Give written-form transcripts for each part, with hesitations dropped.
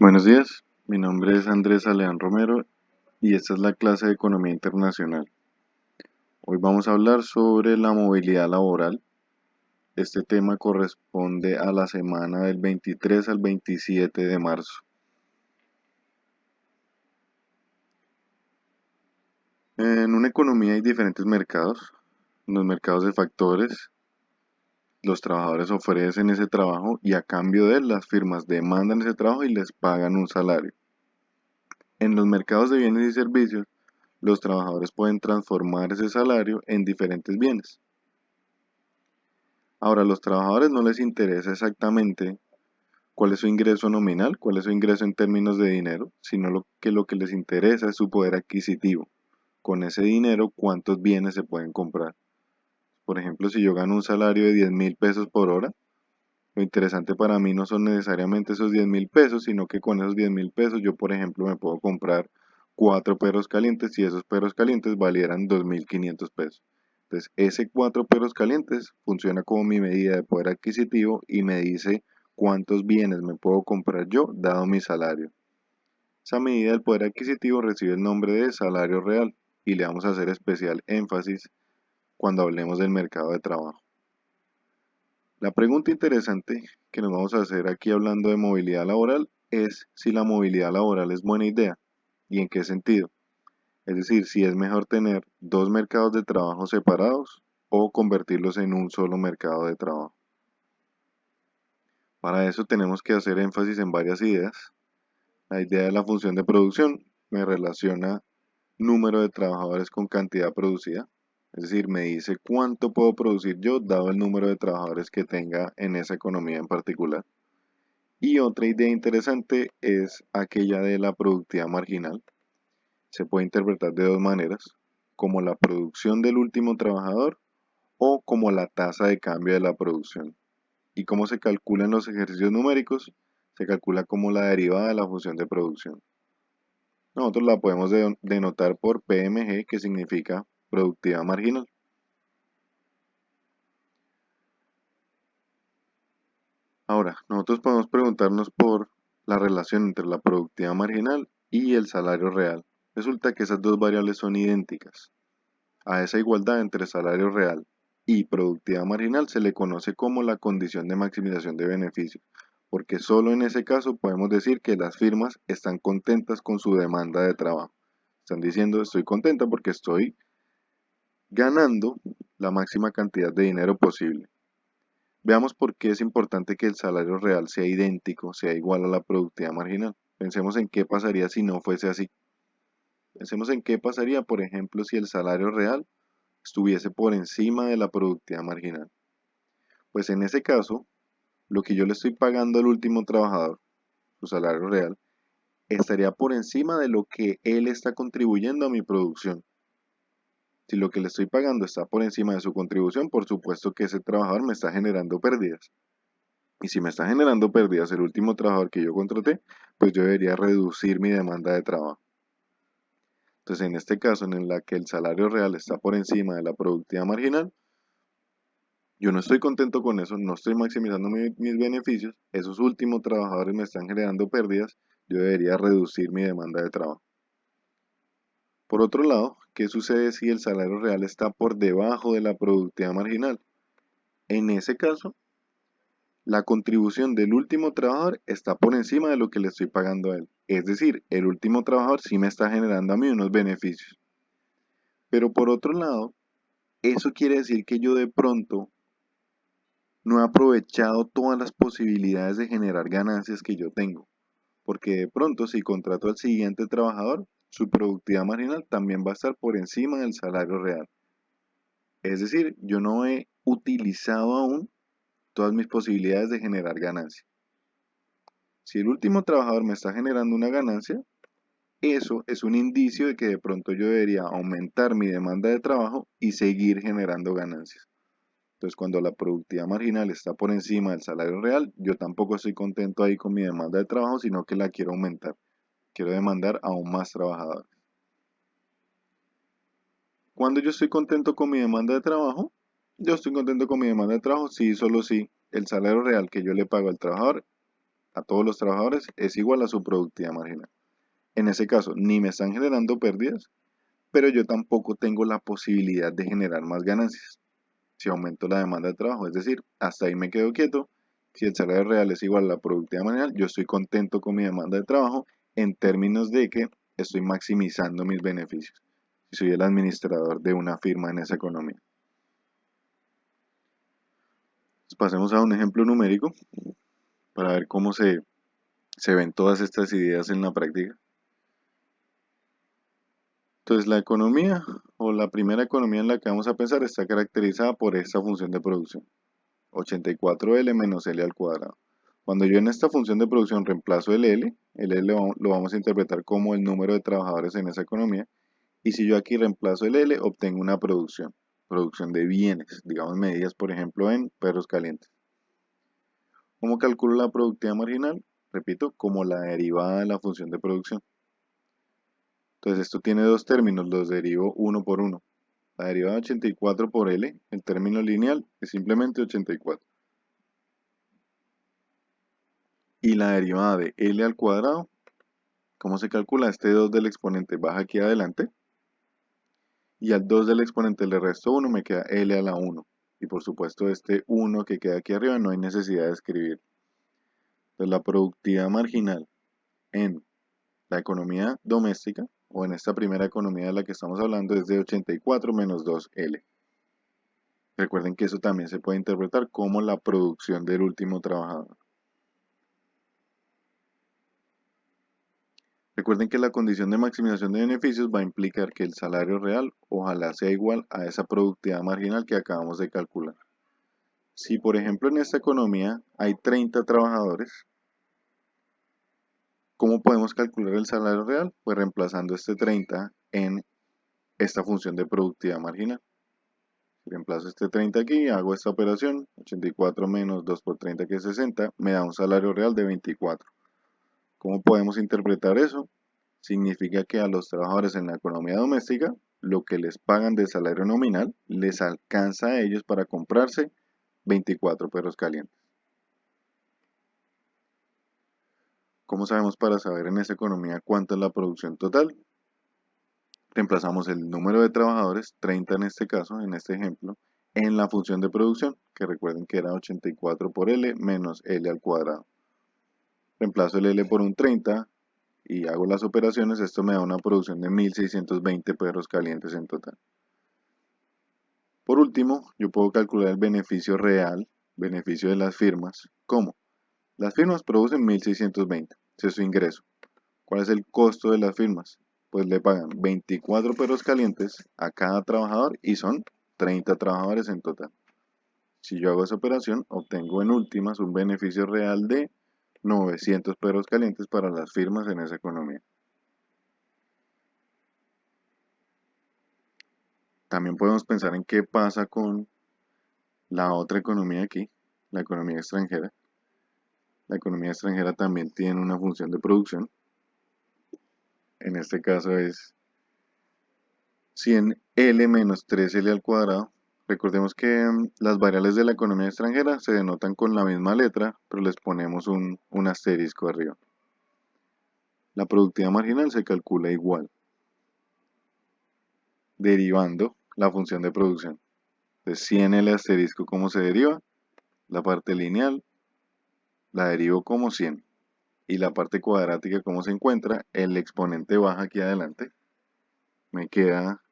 Buenos días, mi nombre es Andrés Aleán Romero y esta es la clase de Economía Internacional. Hoy vamos a hablar sobre la movilidad laboral. Este tema corresponde a la semana del 23 al 27 de marzo. En una economía hay diferentes mercados. Los mercados de factores, los trabajadores ofrecen ese trabajo y a cambio de él las firmas demandan ese trabajo y les pagan un salario. En los mercados de bienes y servicios, los trabajadores pueden transformar ese salario en diferentes bienes. Ahora, a los trabajadores no les interesa exactamente cuál es su ingreso nominal, cuál es su ingreso en términos de dinero, sino lo que les interesa es su poder adquisitivo. Con ese dinero, ¿cuántos bienes se pueden comprar? Por ejemplo, si yo gano un salario de 10.000 pesos por hora, lo interesante para mí no son necesariamente esos 10.000 pesos, sino que con esos 10.000 pesos yo, por ejemplo, me puedo comprar 4 perros calientes y esos perros calientes valieran 2.500 pesos. Entonces, ese 4 perros calientes funciona como mi medida de poder adquisitivo y me dice cuántos bienes me puedo comprar yo dado mi salario. Esa medida del poder adquisitivo recibe el nombre de salario real y le vamos a hacer especial énfasis cuando hablemos del mercado de trabajo. La pregunta interesante que nos vamos a hacer aquí hablando de movilidad laboral es si la movilidad laboral es buena idea y en qué sentido. Es decir, si es mejor tener dos mercados de trabajo separados o convertirlos en un solo mercado de trabajo. Para eso tenemos que hacer énfasis en varias ideas. La idea de la función de producción me relaciona número de trabajadores con cantidad producida. Es decir, me dice cuánto puedo producir yo dado el número de trabajadores que tenga en esa economía en particular. Y otra idea interesante es aquella de la productividad marginal. Se puede interpretar de dos maneras, como la producción del último trabajador o como la tasa de cambio de la producción. ¿Y cómo se calcula en los ejercicios numéricos? Se calcula como la derivada de la función de producción. Nosotros la podemos denotar por PMG, que significa productividad marginal. Ahora, nosotros podemos preguntarnos por la relación entre la productividad marginal y el salario real. Resulta que esas dos variables son idénticas. A esa igualdad entre salario real y productividad marginal se le conoce como la condición de maximización de beneficios, porque solo en ese caso podemos decir que las firmas están contentas con su demanda de trabajo. Están diciendo estoy contenta porque estoy ganando la máxima cantidad de dinero posible. Veamos por qué es importante que el salario real sea idéntico, sea igual a la productividad marginal. Pensemos en qué pasaría si no fuese así. Pensemos en qué pasaría, por ejemplo, si el salario real estuviese por encima de la productividad marginal. Pues en ese caso, lo que yo le estoy pagando al último trabajador, su salario real, estaría por encima de lo que él está contribuyendo a mi producción. Si lo que le estoy pagando está por encima de su contribución, por supuesto que ese trabajador me está generando pérdidas. Y si me está generando pérdidas el último trabajador que yo contraté, pues yo debería reducir mi demanda de trabajo. Entonces, en este caso, en el que el salario real está por encima de la productividad marginal, yo no estoy contento con eso, no estoy maximizando mis beneficios, esos últimos trabajadores me están generando pérdidas, yo debería reducir mi demanda de trabajo. Por otro lado, ¿qué sucede si el salario real está por debajo de la productividad marginal? En ese caso, la contribución del último trabajador está por encima de lo que le estoy pagando a él. Es decir, el último trabajador sí me está generando a mí unos beneficios. Pero por otro lado, eso quiere decir que yo de pronto no he aprovechado todas las posibilidades de generar ganancias que yo tengo. Porque de pronto si contrato al siguiente trabajador, su productividad marginal también va a estar por encima del salario real. Es decir, yo no he utilizado aún todas mis posibilidades de generar ganancias. Si el último trabajador me está generando una ganancia, eso es un indicio de que de pronto yo debería aumentar mi demanda de trabajo y seguir generando ganancias. Entonces, cuando la productividad marginal está por encima del salario real, yo tampoco estoy contento ahí con mi demanda de trabajo, sino que la quiero aumentar. Quiero demandar aún más trabajadores. Cuando yo estoy contento con mi demanda de trabajo, yo estoy contento con mi demanda de trabajo si solo si el salario real que yo le pago al trabajador a todos los trabajadores es igual a su productividad marginal. En ese caso, ni me están generando pérdidas, pero yo tampoco tengo la posibilidad de generar más ganancias si aumento la demanda de trabajo. Es decir, hasta ahí me quedo quieto. Si el salario real es igual a la productividad marginal, yo estoy contento con mi demanda de trabajo en términos de que estoy maximizando mis beneficios. Si soy el administrador de una firma en esa economía. Pasemos a un ejemplo numérico para ver cómo se ven todas estas ideas en la práctica. Entonces la economía o la primera economía en la que vamos a pensar está caracterizada por esta función de producción, 84L menos L al cuadrado. Cuando yo en esta función de producción reemplazo el L lo vamos a interpretar como el número de trabajadores en esa economía, y si yo aquí reemplazo el L obtengo una producción de bienes, digamos medidas por ejemplo en perros calientes. ¿Cómo calculo la productividad marginal? Repito, como la derivada de la función de producción. Entonces esto tiene dos términos, los derivo uno por uno. La derivada de 84 por L, el término lineal, es simplemente 84. Y la derivada de L al cuadrado, ¿cómo se calcula? Este 2 del exponente baja aquí adelante. Y al 2 del exponente le resto 1, me queda L a la 1. Y por supuesto este 1 que queda aquí arriba no hay necesidad de escribir. Entonces la productividad marginal en la economía doméstica, o en esta primera economía de la que estamos hablando, es de 84 menos 2L. Recuerden que eso también se puede interpretar como la producción del último trabajador. Recuerden que la condición de maximización de beneficios va a implicar que el salario real ojalá sea igual a esa productividad marginal que acabamos de calcular. Si por ejemplo en esta economía hay 30 trabajadores, ¿cómo podemos calcular el salario real? Pues reemplazando este 30 en esta función de productividad marginal. Reemplazo este 30 aquí, hago esta operación, 84 menos 2 por 30 que es 60, me da un salario real de 24. ¿Cómo podemos interpretar eso? Significa que a los trabajadores en la economía doméstica, lo que les pagan de salario nominal les alcanza a ellos para comprarse 24 perros calientes. ¿Cómo sabemos para saber en esa economía cuánto es la producción total? Reemplazamos el número de trabajadores, 30 en este caso, en este ejemplo, en la función de producción, que recuerden que era 84 por L menos L al cuadrado. Reemplazo el L por un 30 y hago las operaciones, esto me da una producción de 1620 perros calientes en total. Por último, yo puedo calcular el beneficio real, beneficio de las firmas. ¿Cómo? Las firmas producen 1620, ese es su ingreso. ¿Cuál es el costo de las firmas? Pues le pagan 24 perros calientes a cada trabajador y son 30 trabajadores en total. Si yo hago esa operación, obtengo en últimas un beneficio real de 900 perros calientes para las firmas en esa economía. También podemos pensar en qué pasa con la otra economía aquí, la economía extranjera. La economía extranjera también tiene una función de producción. En este caso es 100L menos 3L al cuadrado. Recordemos que las variables de la economía extranjera se denotan con la misma letra, pero les ponemos un asterisco arriba. La productividad marginal se calcula igual, derivando la función de producción. Entonces 100L asterisco, ¿cómo se deriva? La parte lineal la derivo como 100. Y la parte cuadrática, ¿cómo se encuentra? El exponente baja aquí adelante. Me queda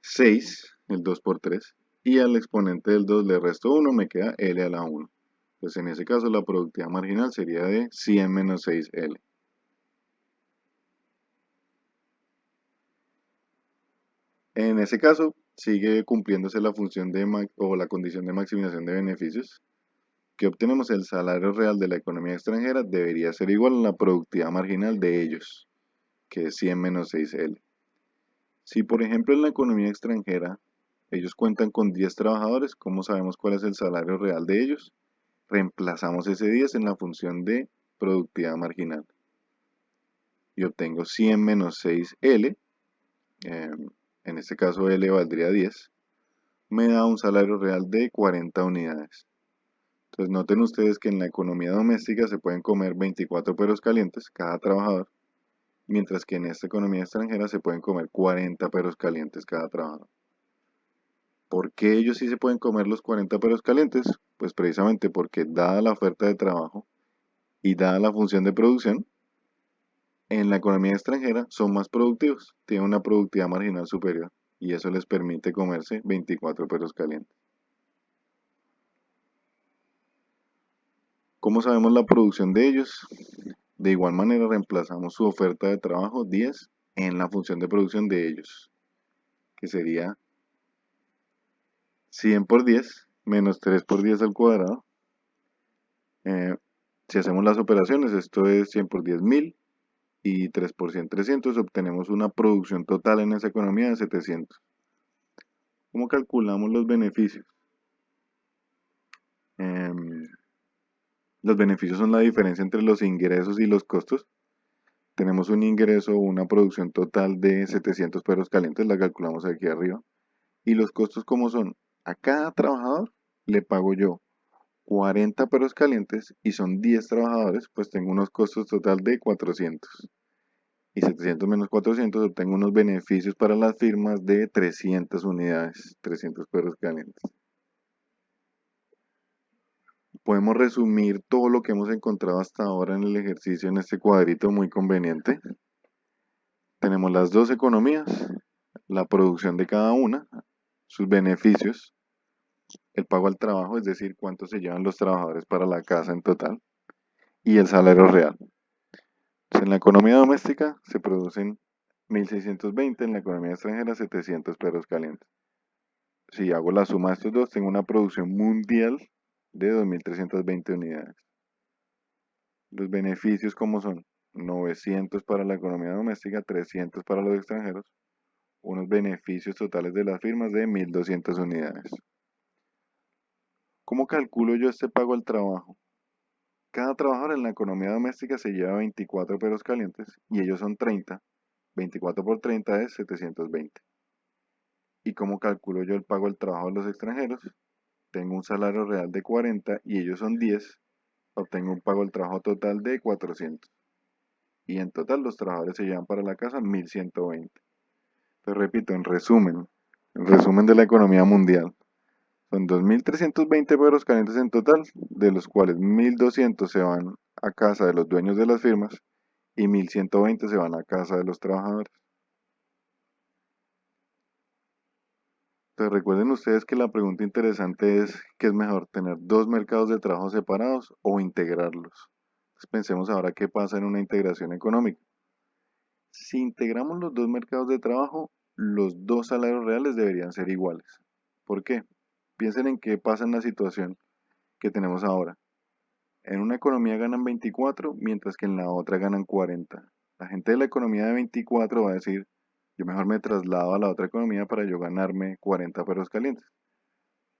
6, el 2 por 3. Y al exponente del 2 le resto 1, me queda L a la 1. Entonces en ese caso la productividad marginal sería de 100 menos 6L. En ese caso sigue cumpliéndose la función o la condición de maximización de beneficios. Que obtenemos el salario real de la economía extranjera debería ser igual a la productividad marginal de ellos, que es 100 menos 6L. Si por ejemplo en la economía extranjera ellos cuentan con 10 trabajadores, ¿cómo sabemos cuál es el salario real de ellos? Reemplazamos ese 10 en la función de productividad marginal y obtengo 100 menos 6L, en este caso L valdría 10, me da un salario real de 40 unidades. Entonces noten ustedes que en la economía doméstica se pueden comer 24 perros calientes cada trabajador, mientras que en esta economía extranjera se pueden comer 40 perros calientes cada trabajador. ¿Por qué ellos sí se pueden comer los 40 perros calientes? Pues precisamente porque dada la oferta de trabajo y dada la función de producción, en la economía extranjera son más productivos, tienen una productividad marginal superior y eso les permite comerse 24 perros calientes. ¿Cómo sabemos la producción de ellos? De igual manera reemplazamos su oferta de trabajo 10 en la función de producción de ellos, que sería 100 por 10 menos 3 por 10 al cuadrado. Eh, si hacemos las operaciones, esto es 100 por 10 1000 y 3 por 100 300, obtenemos una producción total en esa economía de 700. ¿Cómo calculamos los beneficios? Em, los beneficios son la diferencia entre los ingresos y los costos. Tenemos un ingreso o una producción total de 700 perros calientes, la calculamos aquí arriba. Y los costos, ¿cómo son? A cada trabajador le pago yo 40 perros calientes y son 10 trabajadores, pues tengo unos costos total de 400. Y 700 menos 400 obtengo unos beneficios para las firmas de 300 unidades, 300 perros calientes. Podemos resumir todo lo que hemos encontrado hasta ahora en el ejercicio en este cuadrito muy conveniente. Tenemos las dos economías, la producción de cada una, sus beneficios, el pago al trabajo, es decir, cuánto se llevan los trabajadores para la casa en total, y el salario real. Entonces, en la economía doméstica se producen 1620, en la economía extranjera 700 perros calientes. Si hago la suma de estos dos, tengo una producción mundial de 2320 unidades. Los beneficios, ¿cómo son? 900 para la economía doméstica, 300 para los extranjeros, unos beneficios totales de las firmas de 1200 unidades. ¿Cómo calculo yo este pago al trabajo? Cada trabajador en la economía doméstica se lleva 24 perros calientes y ellos son 30. 24 por 30 es 720. ¿Y cómo calculo yo el pago al trabajo de los extranjeros? Tengo un salario real de 40 y ellos son 10. Obtengo un pago al trabajo total de 400. Y en total los trabajadores se llevan para la casa 1120. Pero repito, en resumen de la economía mundial, son 2320 perros calientes en total, de los cuales 1200 se van a casa de los dueños de las firmas y 1120 se van a casa de los trabajadores. Entonces recuerden ustedes que la pregunta interesante es, ¿qué es mejor, tener dos mercados de trabajo separados o integrarlos? Entonces pensemos ahora qué pasa en una integración económica. Si integramos los dos mercados de trabajo, los dos salarios reales deberían ser iguales. ¿Por qué? Piensen en qué pasa en la situación que tenemos ahora. En una economía ganan 24, mientras que en la otra ganan 40. La gente de la economía de 24 va a decir, yo mejor me traslado a la otra economía para yo ganarme 40 perros calientes.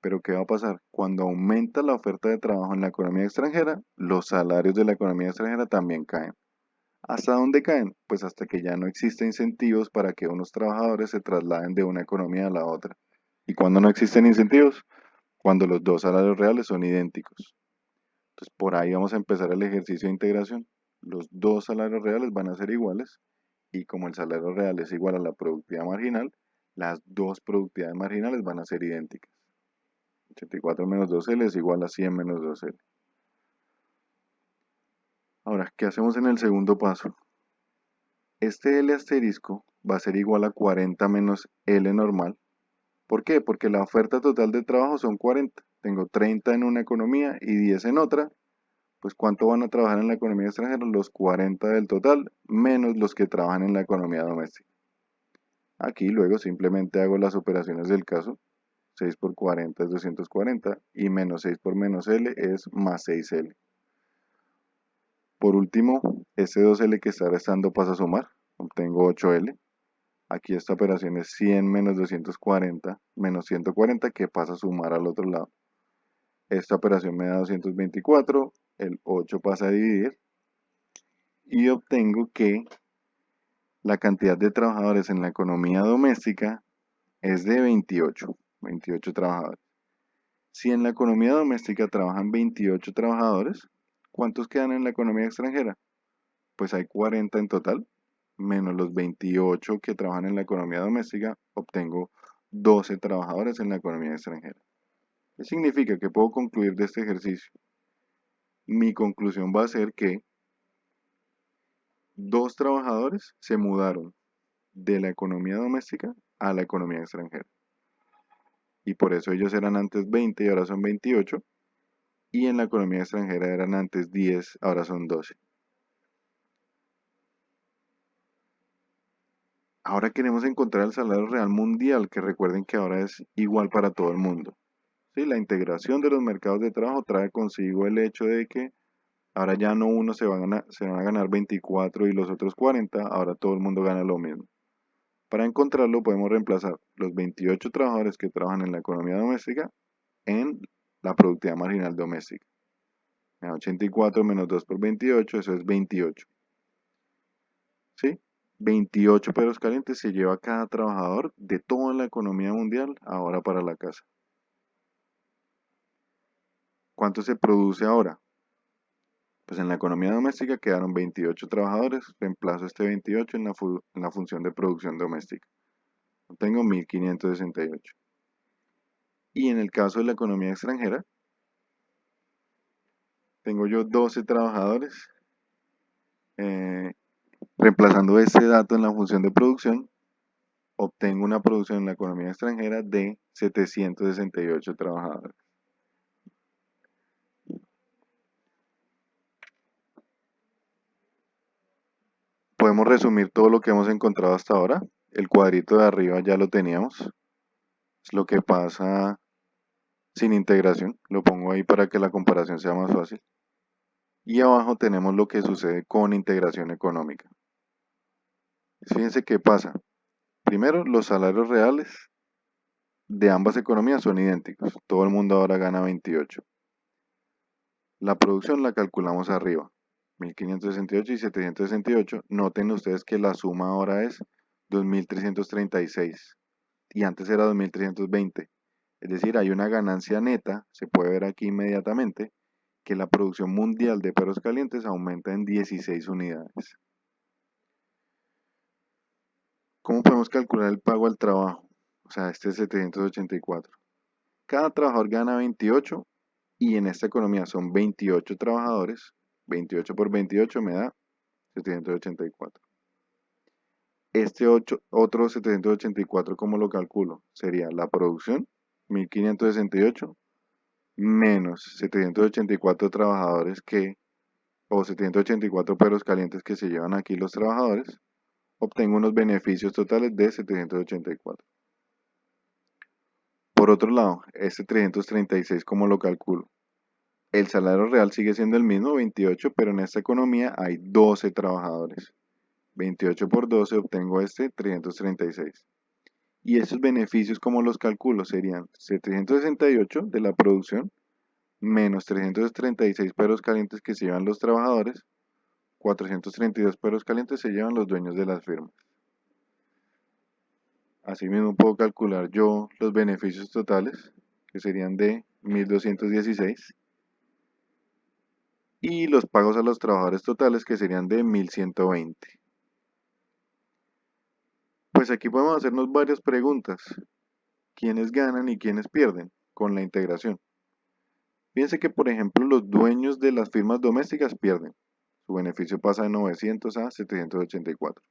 Pero ¿qué va a pasar? Cuando aumenta la oferta de trabajo en la economía extranjera, los salarios de la economía extranjera también caen. ¿Hasta dónde caen? Pues hasta que ya no existen incentivos para que unos trabajadores se trasladen de una economía a la otra. ¿Y cuando no existen incentivos? Cuando los dos salarios reales son idénticos. Entonces por ahí vamos a empezar el ejercicio de integración. Los dos salarios reales van a ser iguales y como el salario real es igual a la productividad marginal, las dos productividades marginales van a ser idénticas. 84 menos 2L es igual a 100 menos 2L. Ahora, ¿qué hacemos en el segundo paso? Este L asterisco va a ser igual a 40 menos L normal. ¿Por qué? Porque la oferta total de trabajo son 40. Tengo 30 en una economía y 10 en otra. Pues ¿cuánto van a trabajar en la economía extranjera? Los 40 del total menos los que trabajan en la economía doméstica. Aquí luego simplemente hago las operaciones del caso. 6 por 40 es 240 y menos 6 por menos L es más 6L. Por último, ese 2L que está restando pasa a sumar. Obtengo 8L. Aquí esta operación es 100 menos 240 menos 140 que pasa a sumar al otro lado. Esta operación me da 224, el 8 pasa a dividir y obtengo que la cantidad de trabajadores en la economía doméstica es de 28 trabajadores. Si en la economía doméstica trabajan 28 trabajadores, ¿cuántos quedan en la economía extranjera? Pues hay 40 en total, menos los 28 que trabajan en la economía doméstica, obtengo 12 trabajadores en la economía extranjera. ¿Qué significa? Que puedo concluir de este ejercicio. Mi conclusión va a ser que dos trabajadores se mudaron de la economía doméstica a la economía extranjera. Y por eso ellos eran antes 20 y ahora son 28. Y en la economía extranjera eran antes 10, ahora son 12. Ahora queremos encontrar el salario real mundial, que recuerden que ahora es igual para todo el mundo. Sí, la integración de los mercados de trabajo trae consigo el hecho de que ahora ya no uno se van a ganar 24 y los otros 40, ahora todo el mundo gana lo mismo. Para encontrarlo podemos reemplazar los 28 trabajadores que trabajan en la economía doméstica en la productividad marginal doméstica. 84 menos 2 por 28, eso es 28. ¿Sí? 28 perros calientes se lleva cada trabajador de toda la economía mundial ahora para la casa. ¿Cuánto se produce ahora? Pues en la economía doméstica quedaron 28 trabajadores, reemplazo este 28 en la función de producción doméstica. Tengo 1568. Y en el caso de la economía extranjera, tengo yo 12 trabajadores, eh, reemplazando este dato en la función de producción, obtengo una producción en la economía extranjera de 768 trabajadores. Podemos resumir todo lo que hemos encontrado hasta ahora. El cuadrito de arriba ya lo teníamos. Es lo que pasa sin integración. Lo pongo ahí para que la comparación sea más fácil. Y abajo tenemos lo que sucede con integración económica. Fíjense qué pasa. Primero, los salarios reales de ambas economías son idénticos. Todo el mundo ahora gana 28. La producción la calculamos arriba. 1568 y 768. Noten ustedes que la suma ahora es 2336 y antes era 2320. Es decir, hay una ganancia neta, se puede ver aquí inmediatamente, que la producción mundial de perros calientes aumenta en 16 unidades. ¿Cómo podemos calcular el pago al trabajo? O sea, este es 784. Cada trabajador gana 28 y en esta economía son 28 trabajadores. 28 por 28 me da 784. Este otro 784, ¿cómo lo calculo? Sería la producción, 1568, menos 784 trabajadores o 784 perros calientes que se llevan aquí los trabajadores, obtengo unos beneficios totales de 784. Por otro lado, este 336, ¿cómo lo calculo? El salario real sigue siendo el mismo, 28, pero en esta economía hay 12 trabajadores. 28 por 12 obtengo este 336. Y esos beneficios, ¿cómo los calculo? Serían 768 de la producción menos 336 perros calientes que se llevan los trabajadores, 432 perros calientes se llevan los dueños de las firmas. Asimismo puedo calcular yo los beneficios totales, que serían de 1216, y los pagos a los trabajadores totales, que serían de 1120. Pues aquí podemos hacernos varias preguntas. ¿Quiénes ganan y quiénes pierden con la integración? Fíjense que, por ejemplo, los dueños de las firmas domésticas pierden. Su beneficio pasa de 900 a 784.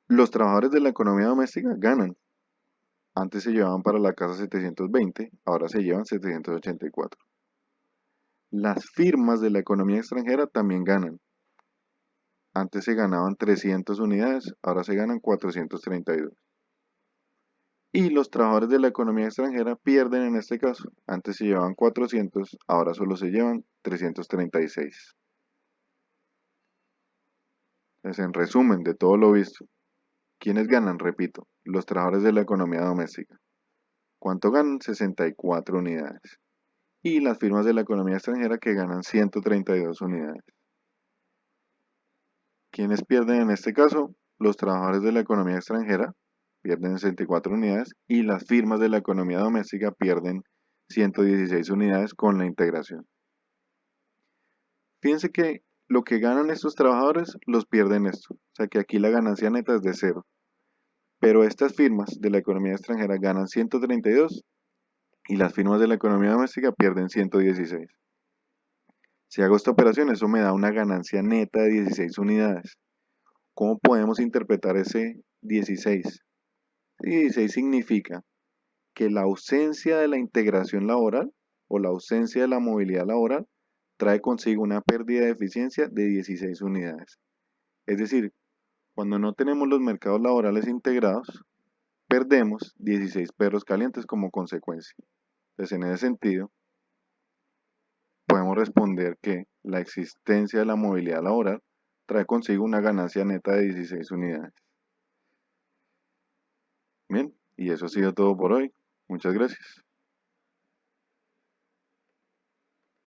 Los trabajadores de la economía doméstica ganan. Antes se llevaban para la casa 720, ahora se llevan 784. Las firmas de la economía extranjera también ganan. Antes se ganaban 300 unidades, ahora se ganan 432. Y los trabajadores de la economía extranjera pierden en este caso. Antes se llevaban 400, ahora solo se llevan 336. Entonces, en resumen de todo lo visto, ¿quiénes ganan? Repito, los trabajadores de la economía doméstica. ¿Cuánto ganan? 64 unidades. Y las firmas de la economía extranjera que ganan 132 unidades. ¿Quiénes pierden en este caso? Los trabajadores de la economía extranjera pierden 64 unidades y las firmas de la economía doméstica pierden 116 unidades con la integración. Fíjense que lo que ganan estos trabajadores los pierden esto, o sea que aquí la ganancia neta es de cero, pero estas firmas de la economía extranjera ganan 132 y las firmas de la economía doméstica pierden 116. Si hago esta operación, eso me da una ganancia neta de 16 unidades. ¿Cómo podemos interpretar ese 16? 16 significa que la ausencia de la integración laboral o la ausencia de la movilidad laboral trae consigo una pérdida de eficiencia de 16 unidades. Es decir, cuando no tenemos los mercados laborales integrados, perdemos 16 perros calientes como consecuencia. Entonces, en ese sentido, podemos responder que la existencia de la movilidad laboral trae consigo una ganancia neta de 16 unidades. Bien, y eso ha sido todo por hoy. Muchas gracias.